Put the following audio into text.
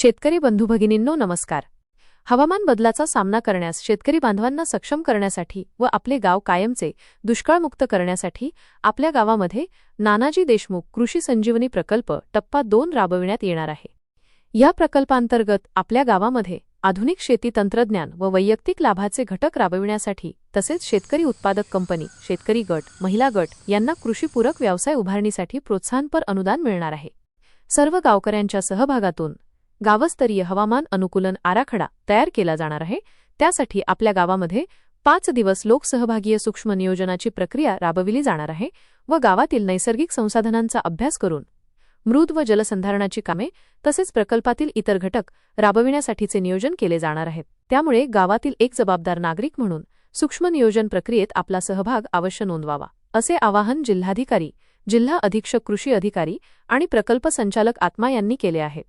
शेतकरी बंधू भगिनींनो नमस्कार. हवामान बदलाचा सामना करण्यास शेतकरी बांधवांना सक्षम करण्यासाठी व आपले गाव कायमचे दुष्काळमुक्त करण्यासाठी आपल्या गावामध्ये नानाजी देशमुख कृषी संजीवनी प्रकल्प टप्पा 2 राबविण्यात येणार आहे. या प्रकल्पांतर्गत आपल्या गावामध्ये आधुनिक शेती तंत्रज्ञान व वैयक्तिक लाभाचे घटक राबविण्यासाठी तसेच शेतकरी उत्पादक कंपनी, शेतकरी गट, महिला गट यांना कृषीपूरक व्यवसाय उभारणीसाठी प्रोत्साहनपर अनुदान मिळणार आहे. सर्व गावकऱ्यांच्या सहभागातून गावस्तरीय हवामान अनुकूलन आराखडा तयार केला जाणार आहे. त्यासाठी आपल्या गावामध्ये 5 दिवस लोकसहभागीय सूक्ष्म नियोजनाची प्रक्रिया राबविली जाणार आहे व गावातील नैसर्गिक संसाधनांचा अभ्यास करून मृद व जलसंधारणाची कामे तसेच प्रकल्पातील इतर घटक राबविण्यासाठीचे नियोजन केले जाणार आहे. त्यामुळे गावातील एक जबाबदार नागरिक म्हणून सूक्ष्म नियोजन प्रक्रियेत आपला सहभाग अवश्य नोंदवावा, असे आवाहन जिल्हाधिकारी, जिल्हा अधीक्षक कृषी अधिकारी आणि प्रकल्प संचालक आत्मा यांनी केले आहे.